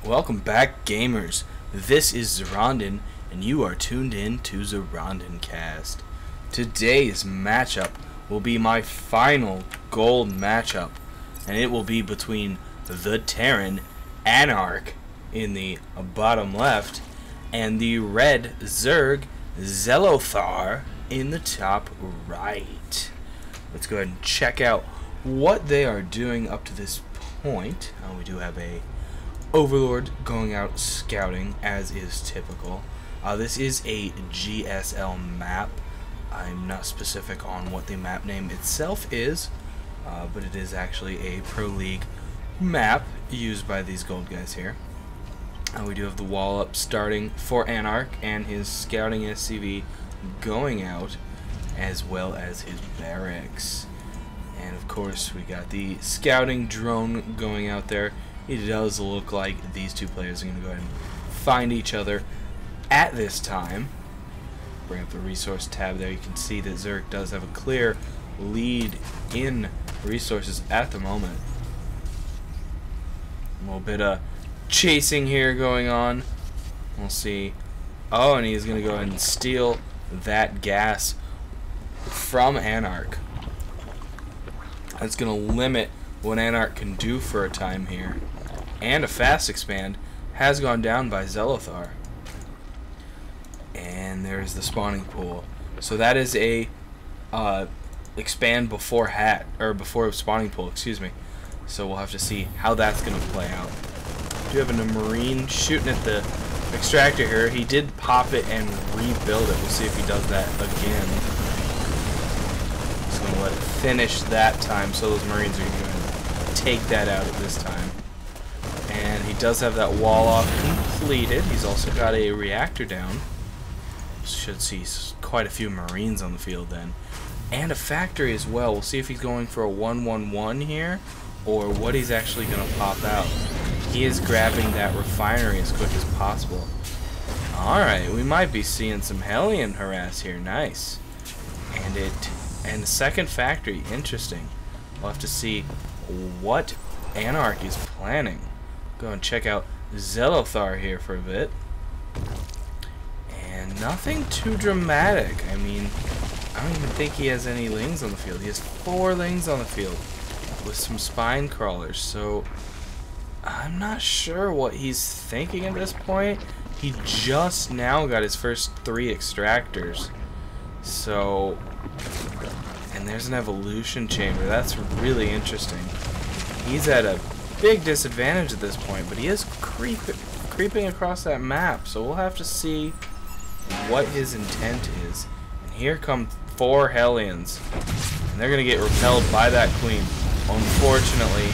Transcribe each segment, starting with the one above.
Welcome back, gamers. This is Zoronden, and you are tuned in to Zoronden Cast. Today's matchup will be my final gold matchup, and it will be between the Terran Anarc in the bottom left and the red Zerg Xelothar in the top right. Let's go ahead and check out what they are doing up to this point. We do have a Overlord going out scouting, as is typical. This is a GSL map. I'm not specific on what the map name itself is, but it is actually a Pro League map used by these gold guys here. We do have the wall up starting for Anarc and his scouting SCV going out, as well as his barracks. And of course we got the scouting drone going out there. It does look like these two players are going to go ahead and find each other at this time. Bring up the resource tab there. You can see that Zerg does have a clear lead in resources at the moment. A little bit of chasing here going on. We'll see. Oh, and he's going to go ahead and steal that gas from Anarc. That's going to limit what Anarc can do for a time here. And a fast expand has gone down by Xelothar. And there's the spawning pool. So that is a expand before before spawning pool, excuse me. So we'll have to see how that's going to play out. We do have a Marine shooting at the extractor here. He did pop it and rebuild it. We'll see if he does that again. Just going to let it finish that time, so those Marines are going to take that out at this time. And he does have that wall off completed. He's also got a reactor down. Should see quite a few Marines on the field then. And a factory as well. We'll see if he's going for a 1-1-1 here, or what he's actually going to pop out. He is grabbing that refinery as quick as possible. Alright, we might be seeing some Hellion harass here. Nice. And the second factory, interesting. We'll have to see what Anarc is planning. Go and check out Xelothar here for a bit. And nothing too dramatic. I mean, I don't even think he has any lings on the field. He has 4 lings on the field with some spine crawlers. So I'm not sure what he's thinking at this point. He just now got his first 3 extractors. So, and there's an evolution chamber. That's really interesting. He's at a big disadvantage at this point, but he is creeping across that map, so we'll have to see what his intent is. And here come 4 Hellions, and they're going to get repelled by that queen. Unfortunately,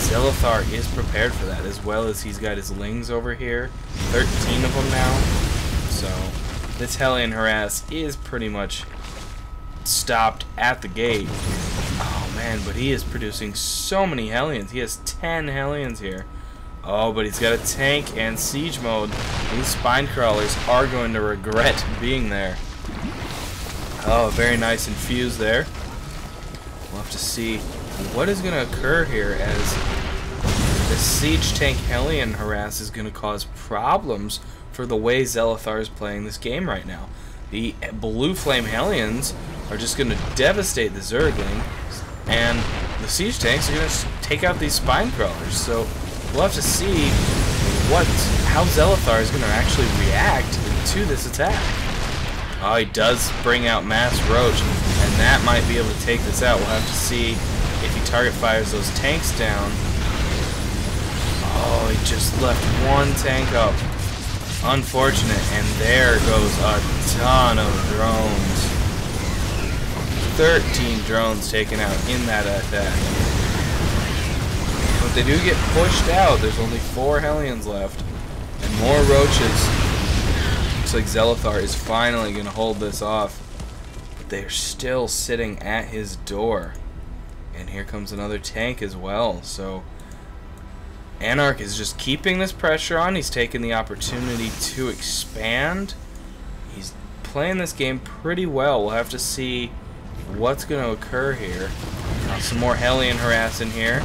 Xelothar is prepared for that, as well as he's got his lings over here, 13 of them now. So this Hellion harass is pretty much stopped at the gate. Oh man, but he is producing so many Hellions. He has 10 Hellions here. Oh, but he's got a tank and siege mode. These spine crawlers are going to regret being there. Oh, very nice infuse there. We'll have to see what is going to occur here, as the siege tank Hellion harass is going to cause problems for the way Xelothar is playing this game right now. The blue flame Hellions are just going to devastate the Zergling, and the siege tanks are going to take out these spine crawlers. So we'll have to see how Xelothar is going to actually react to this attack. Oh, he does bring out Mass Roach, and that might be able to take this out. We'll have to see if he target fires those tanks down. Oh, he just left 1 tank up. Unfortunate, and there goes a ton of drones. 13 drones taken out in that attack. But they do get pushed out. There's only 4 Hellions left, and more roaches. Looks like Xelothar is finally going to hold this off, but they're still sitting at his door. And here comes another tank as well. So Anarc is just keeping this pressure on. He's taking the opportunity to expand. He's playing this game pretty well. We'll have to see what's going to occur here. Some more Hellion harass in here.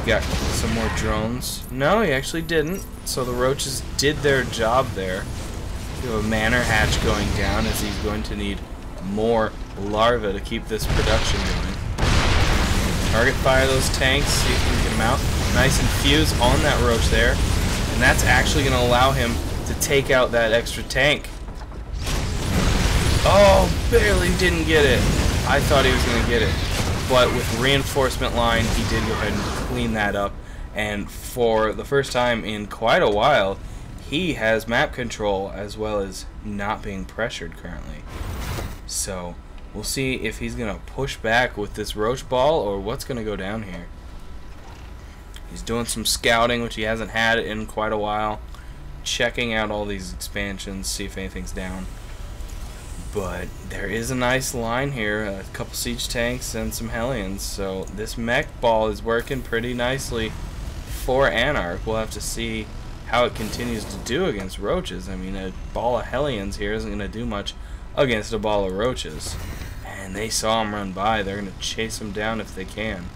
got some more drones. No, he actually didn't. So the roaches did their job there. We have a manor hatch going down as he's going to need more larvae to keep this production going. Target fire those tanks, see if we can get them out. Nice infuse on that roach there. And that's actually going to allow him to take out that extra tank. Oh, barely didn't get it. I thought he was going to get it. But with reinforcement line, he did go ahead and clean that up. And for the first time in quite a while, he has map control as well as not being pressured currently. So we'll see if he's going to push back with this roach ball or what's going to go down here. He's doing some scouting, which he hasn't had in quite a while. Checking out all these expansions, see if anything's down. But there is a nice line here, a couple siege tanks and some Hellions. So this mech ball is working pretty nicely for Anarc. We'll have to see how it continues to do against roaches. I mean, a ball of Hellions here isn't going to do much against a ball of roaches. And they saw him run by. They're going to chase him down if they can.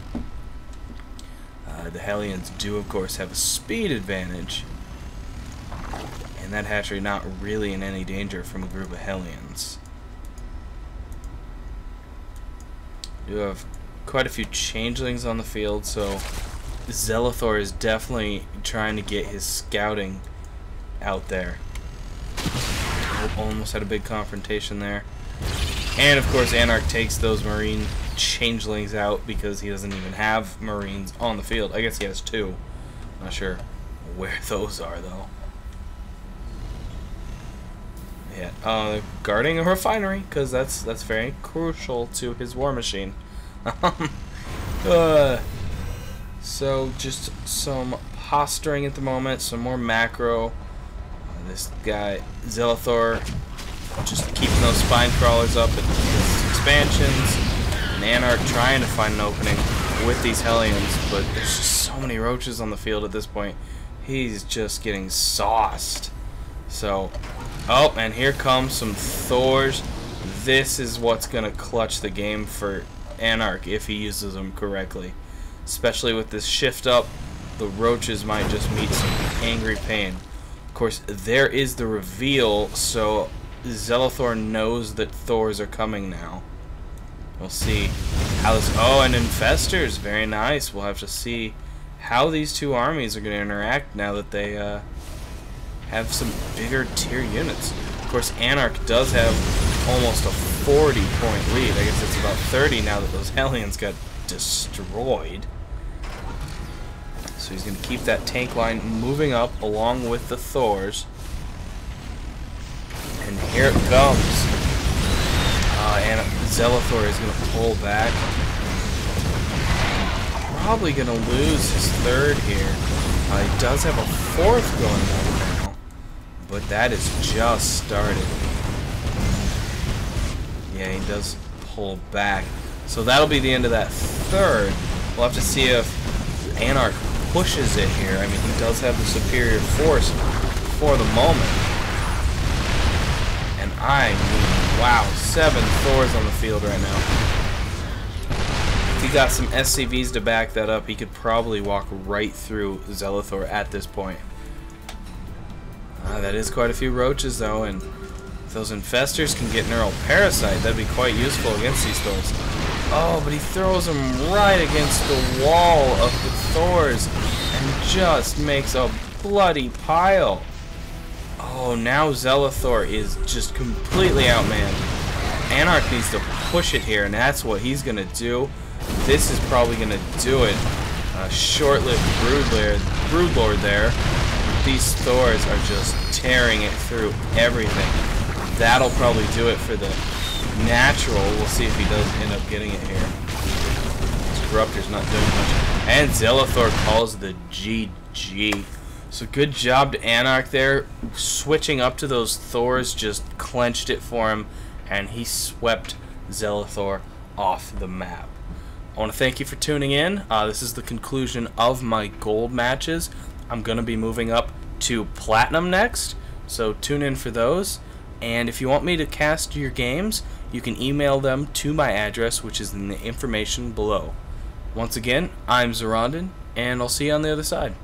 The Hellions do, of course, have a speed advantage. And that hatchery not really in any danger from a group of Hellions. We do have quite a few changelings on the field, so Xelothar is definitely trying to get his scouting out there. Almost had a big confrontation there. And of course Anarc takes those marine changelings out because he doesn't even have marines on the field. I guess he has two. Not sure where those are though. Yeah, they're guarding a refinery because that's very crucial to his war machine. So just some posturing at the moment, some more macro. This guy Xelothar just keeping those spine crawlers up at his expansions, and Anarc trying to find an opening with these Hellions, but there's just so many roaches on the field at this point. He's just getting sauced. So, oh, and here comes some Thors. This is what's going to clutch the game for Anarc if he uses them correctly. Especially with this shift up, the roaches might just meet some angry pain. Of course, there is the reveal, so Xelothar knows that Thors are coming now. We'll see how this... Oh, and Infestors, very nice. We'll have to see how these two armies are going to interact now that they have some bigger tier units. Of course, Anarc does have almost a 40-point lead. I guess it's about 30 now that those Hellions got destroyed. So he's going to keep that tank line moving up along with the Thors. And here it comes. And Xelothar is going to pull back. Probably going to lose his third here. He does have a fourth going on now. But that is just started. Yeah, he does pull back. So that'll be the end of that third. We'll have to see if Anarc pushes it here. I mean, he does have the superior force for the moment. And I mean, wow, 7 Thors on the field right now. If he got some SCVs to back that up, he could probably walk right through Xelothar at this point. That is quite a few roaches though, and if those infestors can get Neural Parasite, that'd be quite useful against these Thors. Oh, but he throws them right against the wall of the Thors and just makes a bloody pile. Oh, now Xelothar is just completely outmanned. Anarc needs to push it here, and that's what he's going to do. This is probably going to do it. Short-lived Broodlord there. These Thors are just tearing it through everything. That'll probably do it for the natural. We'll see if he does end up getting it here. Disruptor's not doing much. And Xelothar calls the GG. So good job to Anarc there. Switching up to those Thors just clenched it for him, and he swept Xelothar off the map. I want to thank you for tuning in. This is the conclusion of my gold matches. I'm going to be moving up to Platinum next, so tune in for those. And if you want me to cast your games, you can email them to my address, which is in the information below. Once again, I'm Zoronden. and I'll see you on the other side.